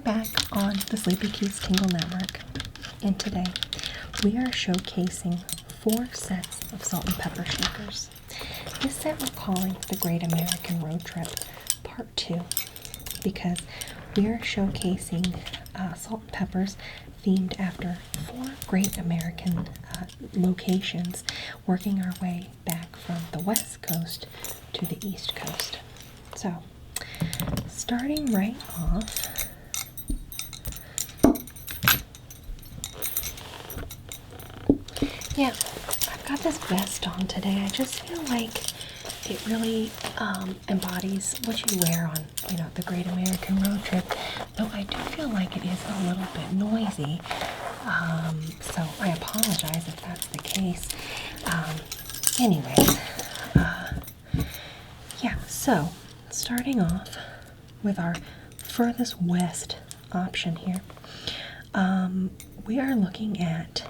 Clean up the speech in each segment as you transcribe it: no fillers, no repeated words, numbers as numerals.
back on the Sleepy Keys Tingle Network, and today we are showcasing 4 sets of salt and pepper shakers. This set we're calling the Great American Road Trip Part 2 because we are showcasing salt and peppers themed after 4 great American locations, working our way back from the West Coast to the East Coast. So, starting right off, yeah, I've got this vest on today. I just feel like it really embodies what you wear on, the Great American Road Trip, though I do feel like it is a little bit noisy, so I apologize if that's the case. Anyways, yeah, so starting off with our furthest west option here, we are looking at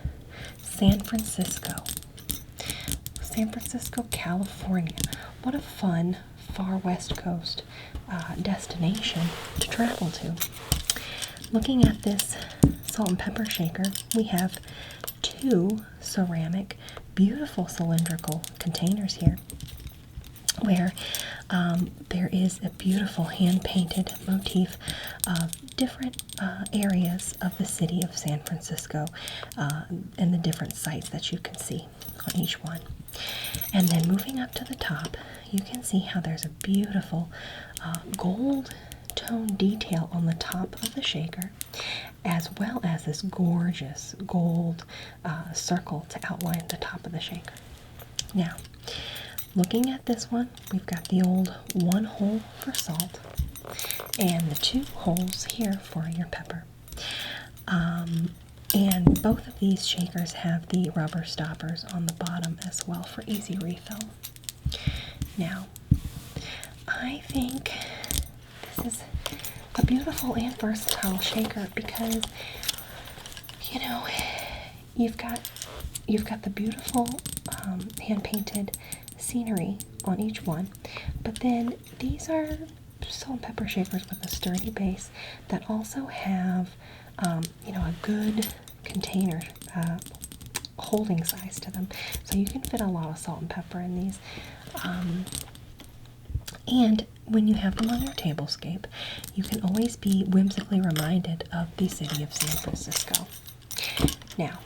San Francisco, California. What a fun far west coast destination to travel to. Looking at this salt and pepper shaker, we have 2 ceramic, beautiful cylindrical containers here, where there is a beautiful hand-painted motif of different areas of the city of San Francisco and the different sites that you can see on each one. And then moving up to the top, you can see how there's a beautiful gold tone detail on the top of the shaker, as well as this gorgeous gold circle to outline the top of the shaker. Now, looking at this one, we've got the old 1 hole for salt and the 2 holes here for your pepper. And both of these shakers have the rubber stoppers on the bottom as well for easy refill. Now, I think this is a beautiful and versatile shaker because, you've got the beautiful hand-painted scenery on each one, but then these are salt and pepper shakers with a sturdy base that also have a good container holding size to them, so you can fit a lot of salt and pepper in these, and when you have them on your tablescape, you can always be whimsically reminded of the city of San Francisco. Now,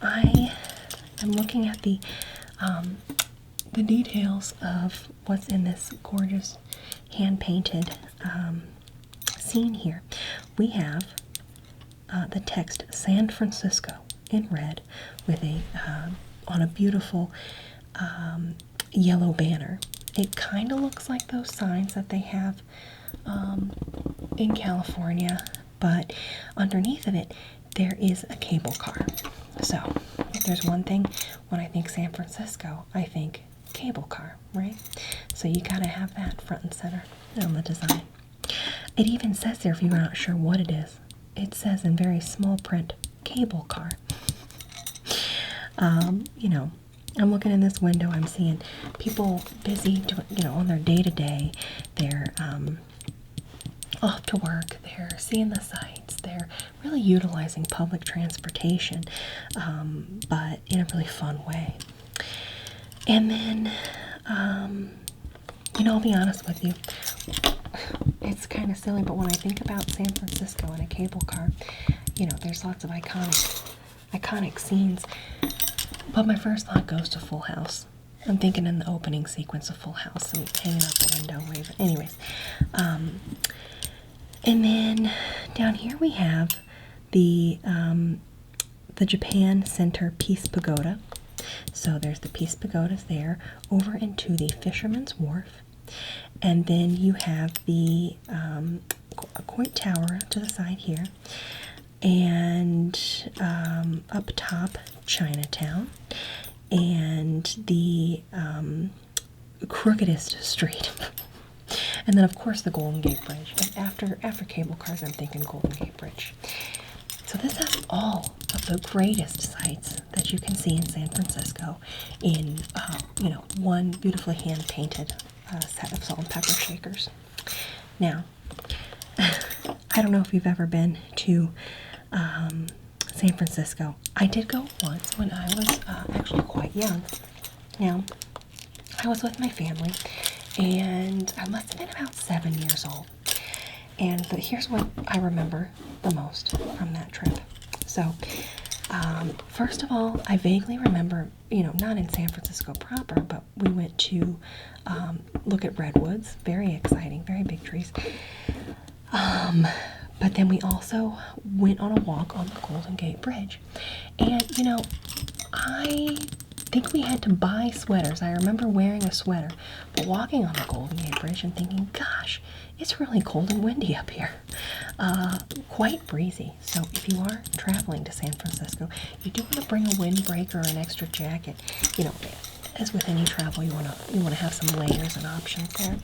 I am looking at the details of what's in this gorgeous hand-painted scene here. We have the text San Francisco in red with on a beautiful yellow banner. It kind of looks like those signs that they have in California, but underneath of it there is a cable car. So if there's one thing when I think San Francisco, I think cable car, right? So you gotta have that front and center on the design. It even says there, if you're not sure what it is, it says in very small print, cable car. I'm looking in this window, I'm seeing people busy on their day-to-day. They're off to work, they're seeing the sights, they're really utilizing public transportation, but in a really fun way. And then, I'll be honest with you, it's kind of silly, but when I think about San Francisco and a cable car, there's lots of iconic scenes, but my first thought goes to Full House. I'm thinking in the opening sequence of Full House and hanging out the window waving. Anyways, and then down here we have the Japan Center Peace Pagoda. So there's the Peace Pagodas there, over into the Fisherman's Wharf, and then you have the Coit Tower to the side here, and up top Chinatown, and the crookedest street. And then, of course, the Golden Gate Bridge. And after cable cars, I'm thinking Golden Gate Bridge. So this has all of the greatest sights that you can see in San Francisco in, one beautifully hand-painted set of salt and pepper shakers. Now, I don't know if you've ever been to San Francisco. I did go once when I was actually quite young. Now, I was with my family, and I must have been about 7 years old. And here's what I remember the most from that trip. So, first of all, I vaguely remember, not in San Francisco proper, but we went to look at redwoods. Very exciting, very big trees. But then we also went on a walk on the Golden Gate Bridge. And, I think we had to buy sweaters. I remember wearing a sweater, but walking on the Golden Gate Bridge and thinking, gosh, it's really cold and windy up here. Quite breezy. So if you are traveling to San Francisco, you do want to bring a windbreaker or an extra jacket. As with any travel, you want to have some layers and options there.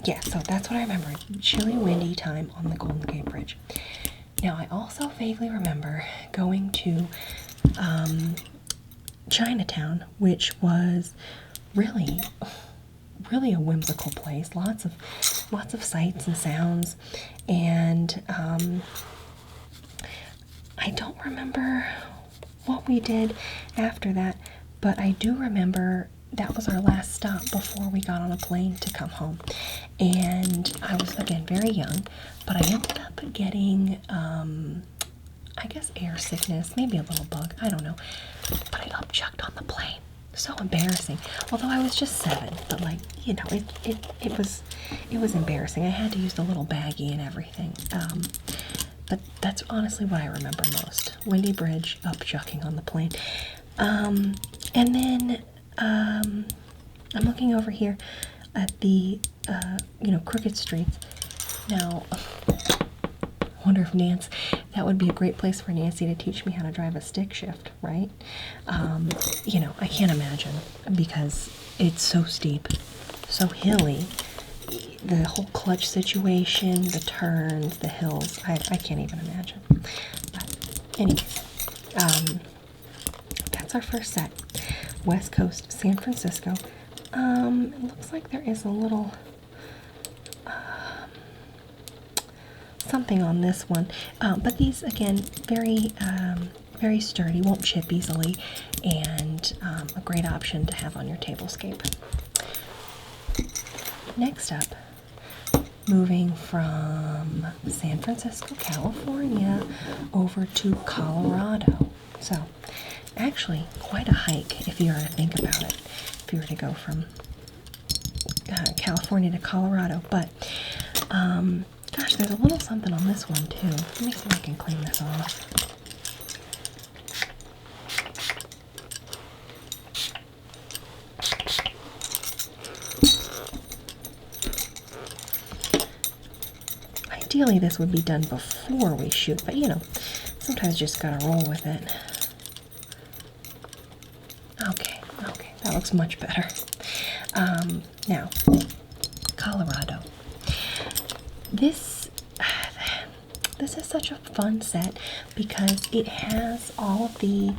Yeah, so that's what I remember. Chilly, windy time on the Golden Gate Bridge. Now, I also vaguely remember going to Chinatown, which was really a whimsical place. Lots of sights and sounds, and I don't remember what we did after that, but I do remember that was our last stop before we got on a plane to come home. And I was, again, very young, but I ended up getting, I guess, air sickness, maybe a little bug, I don't know. But I upchucked on the plane. So embarrassing. Although I was just 7, but it was embarrassing. I had to use the little baggie and everything. But that's honestly what I remember most. Windy Bridge, upchucking on the plane. And then I'm looking over here at the crooked streets. Now, I wonder if that would be a great place for Nancy to teach me how to drive a stick shift, right? I can't imagine, because it's so steep, so hilly. The whole clutch situation, the turns, the hills, I can't even imagine. But anyways, that's our first set. West Coast, San Francisco. It looks like there is a little something on this one, but these, again, very sturdy, won't chip easily, and a great option to have on your tablescape. Next up, moving from San Francisco, California, over to Colorado. So, actually, quite a hike if you were to think about it, if you were to go from California to Colorado. But, gosh, there's a little something on this one, too. Let me see if I can clean this off. Ideally, this would be done before we shoot, but sometimes you just gotta roll with it. Okay, that looks much better. Now, Colorado. This is such a fun set because it has all of the,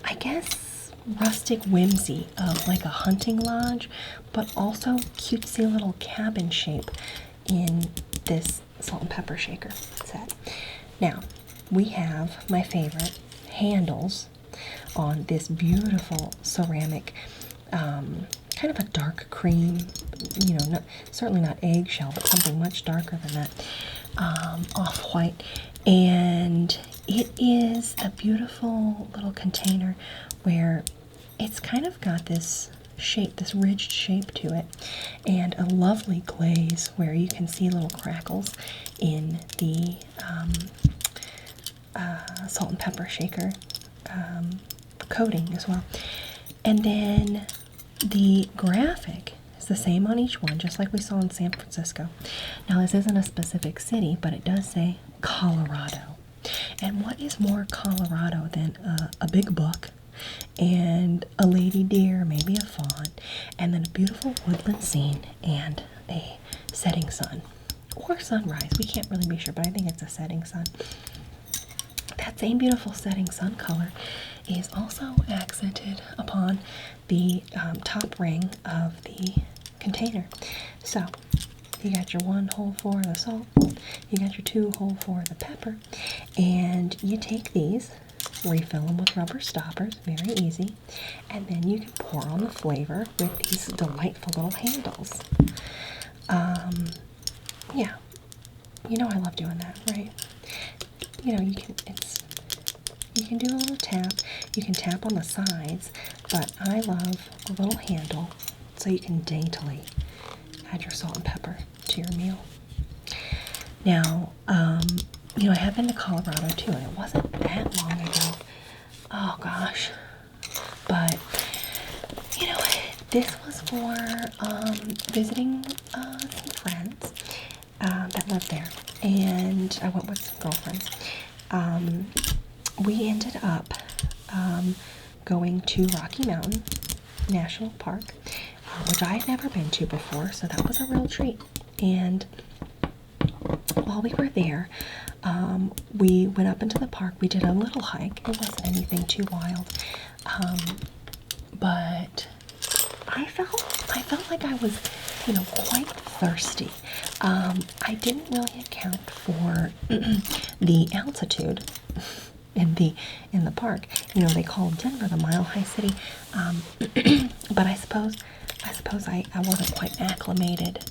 I guess, rustic whimsy of like a hunting lodge, but also cutesy little cabin shape in this salt and pepper shaker set. Now, we have my favorite handles on this beautiful ceramic, kind of a dark cream, certainly not eggshell, but something much darker than that, off-white. And it is a beautiful little container where it's kind of got this shape, this ridged shape to it, and a lovely glaze where you can see little crackles in the salt and pepper shaker coating as well. And then the graphic is the same on each one, just like we saw in San Francisco. Now, this isn't a specific city, but it does say Colorado. And what is more Colorado than a big buck and a lady deer, maybe a fawn, and then a beautiful woodland scene and a setting sun or sunrise. We can't really be sure, but I think it's a setting sun. That same beautiful setting sun color is also accented upon the top ring of the container. So you got your 1 hole for the salt, you got your 2 hole for the pepper, and you take these, refill them with rubber stoppers, very easy, and then you can pour on the flavor with these delightful little handles. Yeah, you know I love doing that, right? You know, you can do a little tap, you can tap on the sides, but I love a little handle so you can daintily add your salt and pepper to your meal. Now, you know, I have been to Colorado too, and it wasn't that long ago. Oh gosh. But, you know, this was for visiting some friends that live there, and I went with some girlfriends. We ended up going to Rocky Mountain National Park, which I had never been to before, so that was a real treat. And while we were there, we went up into the park. We did a little hike. It wasn't anything too wild, but I felt like I was, you know, quite thirsty. I didn't really account for the altitude in the park. You know, they call Denver the Mile High City, but I suppose I wasn't quite acclimated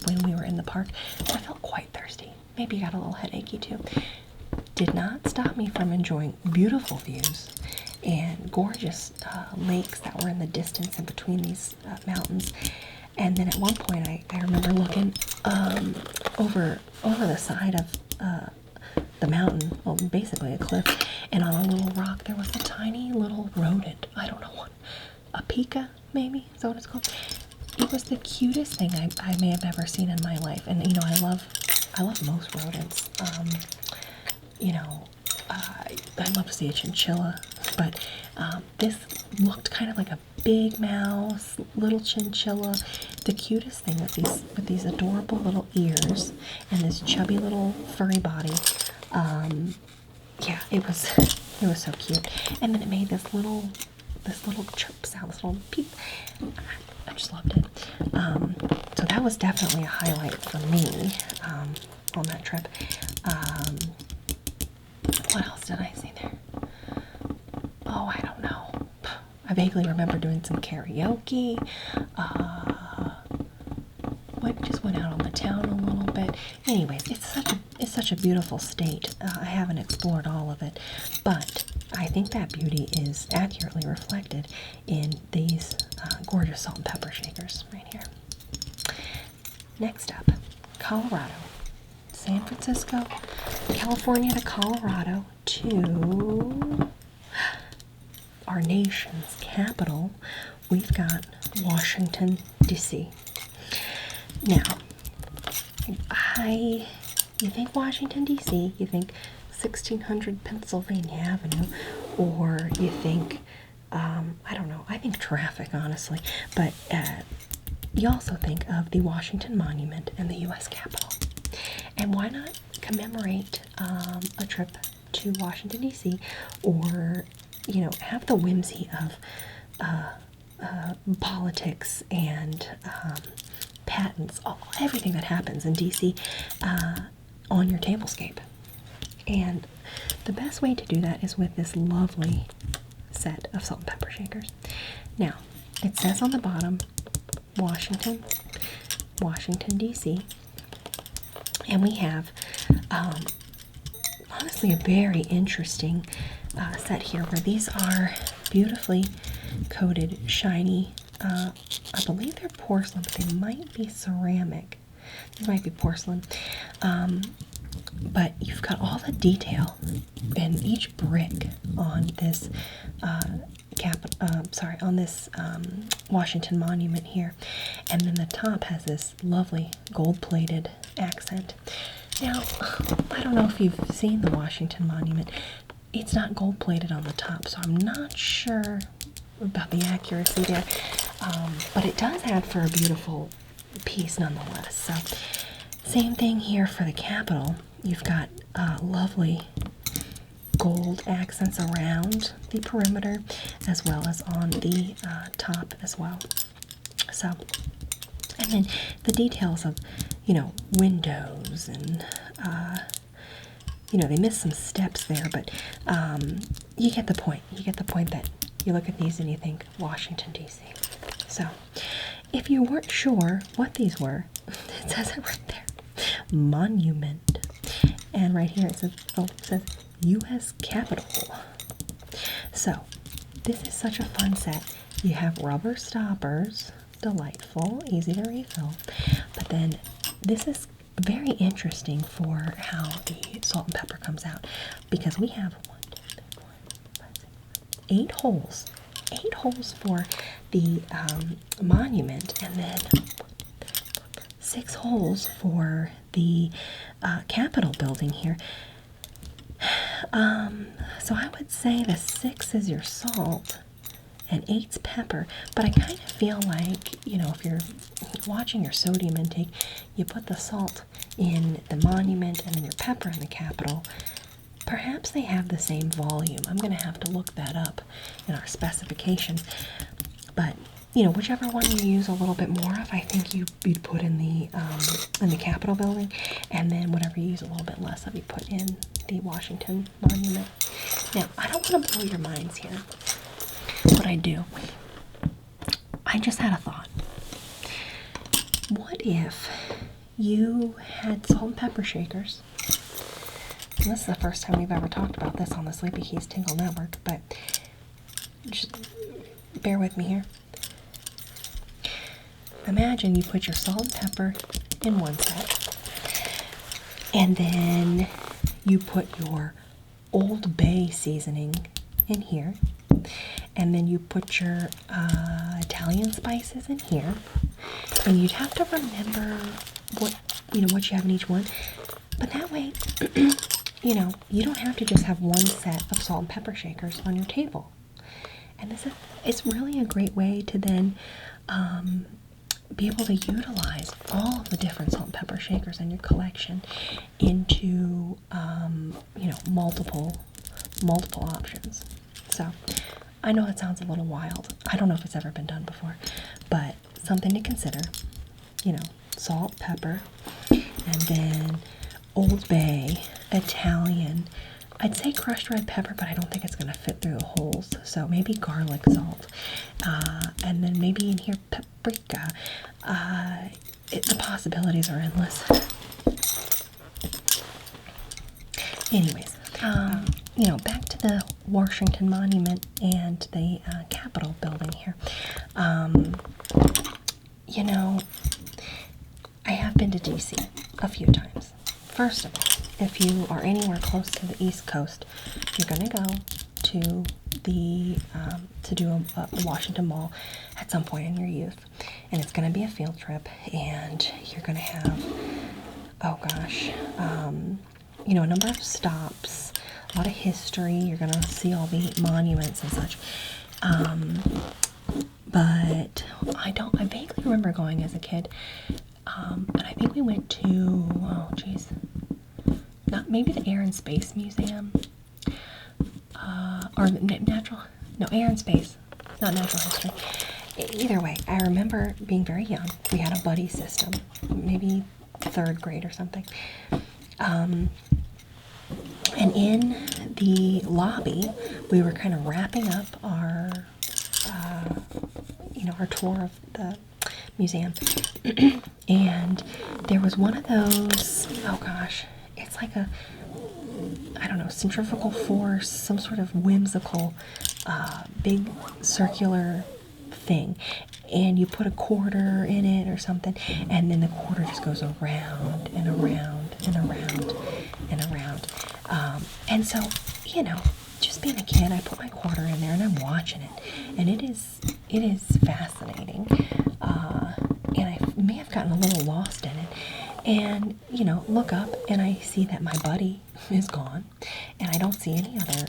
when we were in the park. I felt quite thirsty. Maybe got a little headachy too. Did not stop me from enjoying beautiful views and gorgeous lakes that were in the distance in between these mountains. And then at one point, I remember looking over the side of the mountain, well, basically a cliff, and on a little rock there was a tiny little rodent. I don't know what, a pika maybe? Is that what it's called? It was the cutest thing I may have ever seen in my life. And you know, I love most rodents. You know, I'd love to see a chinchilla, but this looked kind of like a big mouse, little chinchilla, the cutest thing with these adorable little ears and this chubby little furry body. Yeah, it was so cute. And then it made this little chirp sound, this little peep. I just loved it. So that was definitely a highlight for me on that trip. What else did I see there? Oh, I don't know. I vaguely remember doing some karaoke. Just went out on the town a little bit. Anyways, it's such a beautiful state. I haven't explored all of it, but I think that beauty is accurately reflected in these gorgeous salt and pepper shakers right here. Next up, Colorado. San Francisco, California to Colorado to our nation's capital. We've got Washington, D.C. Now, you think Washington, D.C., you think 1600 Pennsylvania Avenue, or you think, I don't know, I think traffic, honestly, but you also think of the Washington Monument and the U.S. Capitol. And why not commemorate a trip to Washington, D.C., or, you know, have the whimsy of politics and patents, everything that happens in D.C. On your tablescape. And the best way to do that is with this lovely set of salt and pepper shakers. Now, it says on the bottom, Washington, D.C., and we have, honestly, a very interesting set here where these are beautifully coated, shiny, I believe they're porcelain, but they might be ceramic. These might be porcelain. But you've got all the detail in each brick on this on this Washington Monument here, and then the top has this lovely gold-plated accent. Now, I don't know if you've seen the Washington Monument. It's not gold-plated on the top, so I'm not sure about the accuracy there, but it does add for a beautiful piece nonetheless. So, same thing here for the Capitol. You've got lovely gold accents around the perimeter as well as on the top as well. So And then the details of, windows and, they missed some steps there, but you get the point. You get the point that you look at these and you think Washington, D.C. So, if you weren't sure what these were, it says it right there. Monument. And right here it says U.S. Capitol. So, this is such a fun set. You have rubber stoppers, delightful, easy to refill. But then this is very interesting for how the salt and pepper comes out, because we have 8 holes. 8 holes for the monument, and then 6 holes for the Capitol building here. So I would say the 6 is your salt and 8's pepper, but I kind of feel like, if you're watching your sodium intake, you put the salt in the monument and then your pepper in the Capitol. Perhaps they have the same volume. I'm going to have to look that up in our specifications. But, whichever one you use a little bit more of, I think you'd put in the Capitol building, and then whatever you use a little bit less of, you put in the Washington Monument. Now, I don't want to blow your minds here. What I do, I just had a thought. What if you had salt and pepper shakers? And this is the first time we've ever talked about this on the Sleepy Keys Tingle Network, but just bear with me here. Imagine you put your salt and pepper in one set, and then you put your Old Bay seasoning in here, and then you put your Italian spices in here, and you'd have to remember what you have in each one. But that way, you don't have to just have one set of salt and pepper shakers on your table. And it's really a great way to then be able to utilize all of the different salt and pepper shakers in your collection into multiple options. So I know it sounds a little wild. I don't know if it's ever been done before, but something to consider. Salt, pepper, and then Old Bay, Italian. I'd say crushed red pepper, but I don't think it's going to fit through the holes. So maybe garlic salt. And then maybe in here paprika. The possibilities are endless. Anyways, back to the Washington Monument and the Capitol building here. I have been to DC a few times. First of all, if you are anywhere close to the East Coast, you're going to go to the to do a Washington Mall at some point in your youth, and it's going to be a field trip, and you're going to have a number of stops, a lot of history. You're going to see all the monuments and such. But I vaguely remember going as a kid, and I think we went to, maybe the Air and Space Museum, or Air and Space, not natural history. Either way, I remember being very young. We had a buddy system, maybe 3rd grade or something. And in the lobby, we were kind of wrapping up our tour of the museum. And there was one of those, it's like a, centrifugal force, some sort of whimsical, big circular thing. And you put a quarter in it or something, and then the quarter just goes around and around and around and around. And so, just being a kid, I put my quarter in there and I'm watching it, and it is fascinating. And I may have gotten a little lost in it, and look up and I see that my buddy is gone, and I don't see any other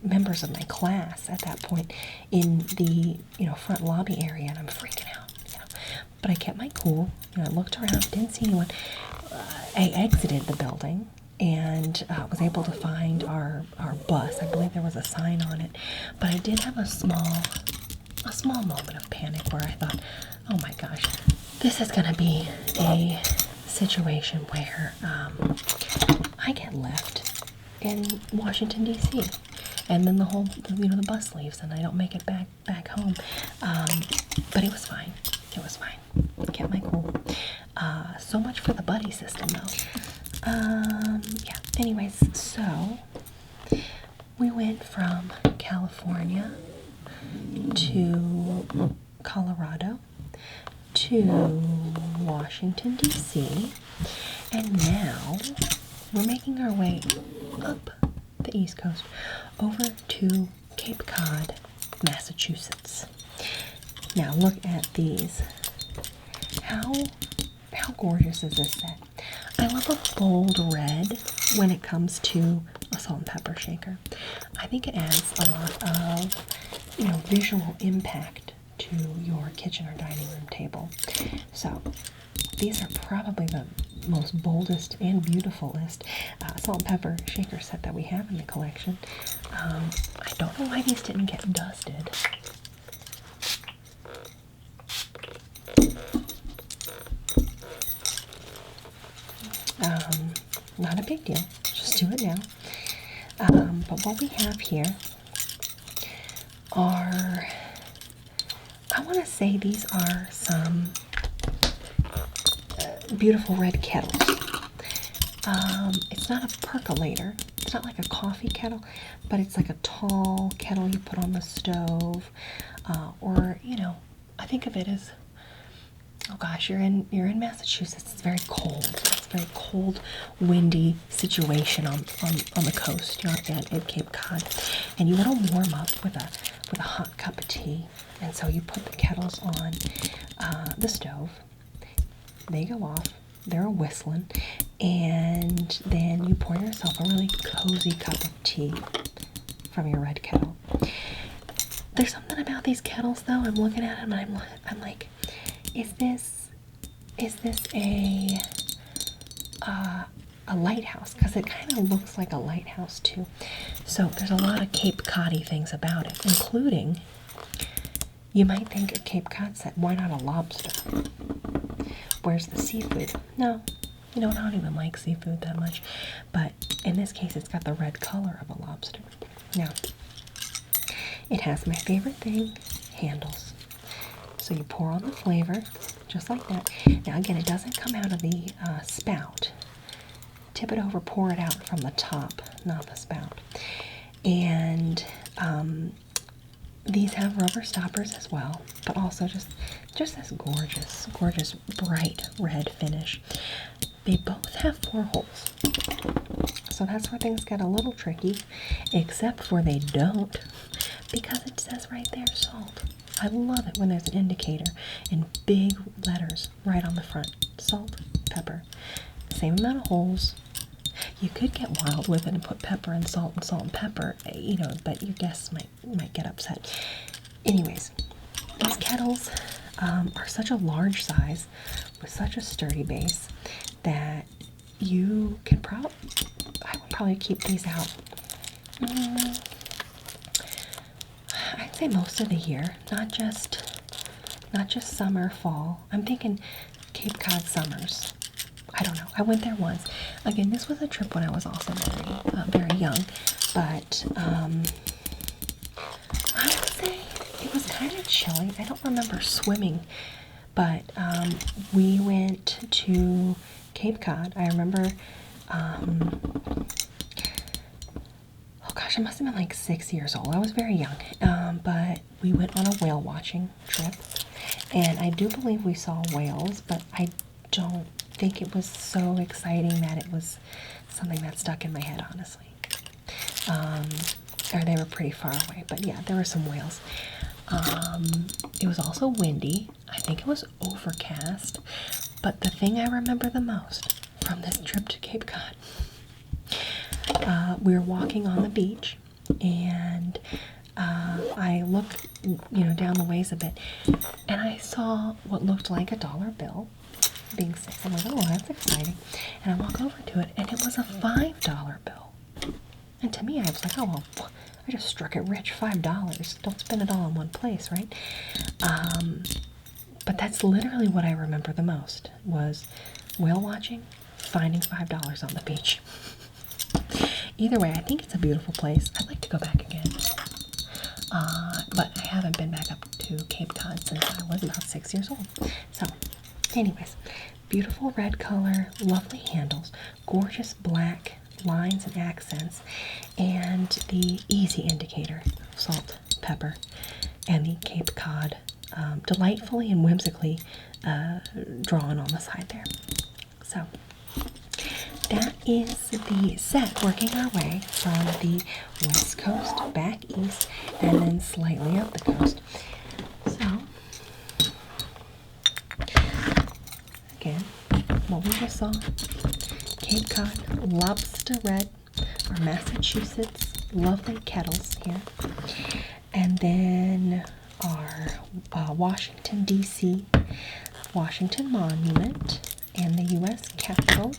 members of my class at that point in the front lobby area, and I'm freaking out. But I kept my cool. I looked around, didn't see anyone. I exited the building and was able to find our bus. I believe there was a sign on it, but I did have a small moment of panic where I thought, oh my gosh, this is gonna be a situation where I get left in Washington D.C. and then the bus leaves and I don't make it back home. But it was fine. It was fine. Kept my cool. So much for the buddy system, though. Yeah. Anyways, so we went from California to Colorado to Washington, D.C., and now we're making our way up the East Coast over to Cape Cod, Massachusetts. Now look at these. How gorgeous is this set? I love a bold red when it comes to a salt and pepper shaker. I think it adds a lot of, visual impact to your kitchen or dining room table. So these are probably the most boldest and beautifulest salt and pepper shaker set that we have in the collection. I don't know why these didn't get dusted. Not a big deal, just do it now. But what we have here are, I want to say these are some beautiful red kettles. It's not a percolator, it's not like a coffee kettle, but it's like a tall kettle you put on the stove, or I think of it as, oh gosh, you're in Massachusetts. It's very cold. It's a very cold, windy situation on the coast. You're at Cape Cod, and you want to warm up with a hot cup of tea. And so you put the kettles on the stove. They go off. They're whistling, and then you pour yourself a really cozy cup of tea from your red kettle. There's something about these kettles, though. I'm looking at them, and I'm like, is this a lighthouse? Because it kind of looks like a lighthouse too. So there's a lot of Cape Cod-y things about it, including, you might think a Cape Cod set, why not a lobster? Where's the seafood? No, I don't even like seafood that much, but in this case it's got the red color of a lobster. Now, it has my favorite thing, handles. So you pour on the flavor, just like that. Now again, it doesn't come out of the spout. Tip it over, pour it out from the top, not the spout. And these have rubber stoppers as well, but also just this gorgeous bright red finish. They both have 4 holes. So that's where things get a little tricky, except for they don't, because it says right there, salt. I love it when there's an indicator in big letters right on the front. Salt, pepper. Same amount of holes. You could get wild with it and put pepper and salt and pepper, but your guests might get upset. Anyways, these kettles are such a large size with such a sturdy base that you can I would probably keep these out. I'd say most of the year, not just summer, fall. I'm thinking Cape Cod summers. I don't know. I went there once. Again, this was a trip when I was also very young, but I would say it was kind of chilly. I don't remember swimming, but we went to Cape Cod. I remember, oh gosh, I must have been like 6 years old. I was very young, but we went on a whale watching trip, and I do believe we saw whales, but I don't think it was so exciting that it was something that stuck in my head, honestly. Or they were pretty far away, but yeah, there were some whales. It was also windy. I think it was overcast, but the thing I remember the most from this trip to Cape Cod, we were walking on the beach, and I looked, down the ways a bit, and I saw what looked like a $1 bill. Being 6, I'm like, oh, that's exciting. And I walk over to it, and it was a $5 bill. And to me, I was like, oh, well, I just struck it rich, $5. Don't spend it all in one place, right? But But that's literally what I remember the most, was whale watching, finding $5 on the beach. Either way, I think it's a beautiful place. I'd like to go back again. But I haven't been back up to Cape Cod since I was about 6 years old. So, anyways, beautiful red color, lovely handles, gorgeous black lines and accents, and the easy indicator, salt, pepper, and the Cape Cod, delightfully and whimsically drawn on the side there. So, that is the set, working our way from the west coast back east and then slightly up the coast. So, again, what we just saw, Cape Cod, lobster red, our Massachusetts lovely kettles here, and then our Washington, D.C., Washington Monument, and the U.S. Capitol,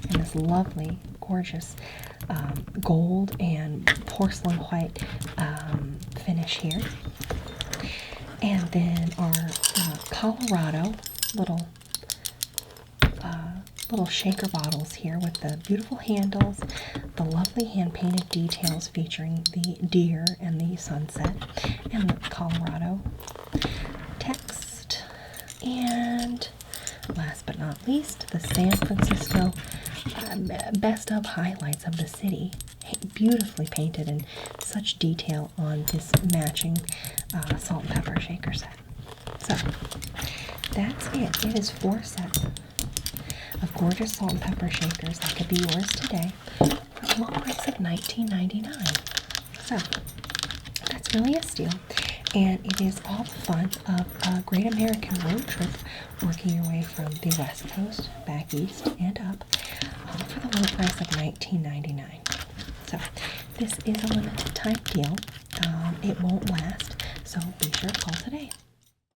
and this lovely, gorgeous gold and porcelain white finish here. And then our Colorado little shaker bottles here with the beautiful handles, the lovely hand-painted details featuring the deer and the sunset, and the Colorado text. And last but not least, the San Francisco best of highlights of the city, beautifully painted in such detail on this matching salt and pepper shaker set. So that's it. It is 4 sets of gorgeous salt and pepper shakers that could be yours today for a low price of $19.99. So that's really a steal. And it is all the fun of a great American road trip, working your way from the west coast back east and up for the low price of $19.99. So this is a limited time deal. It won't last, so be sure to call today.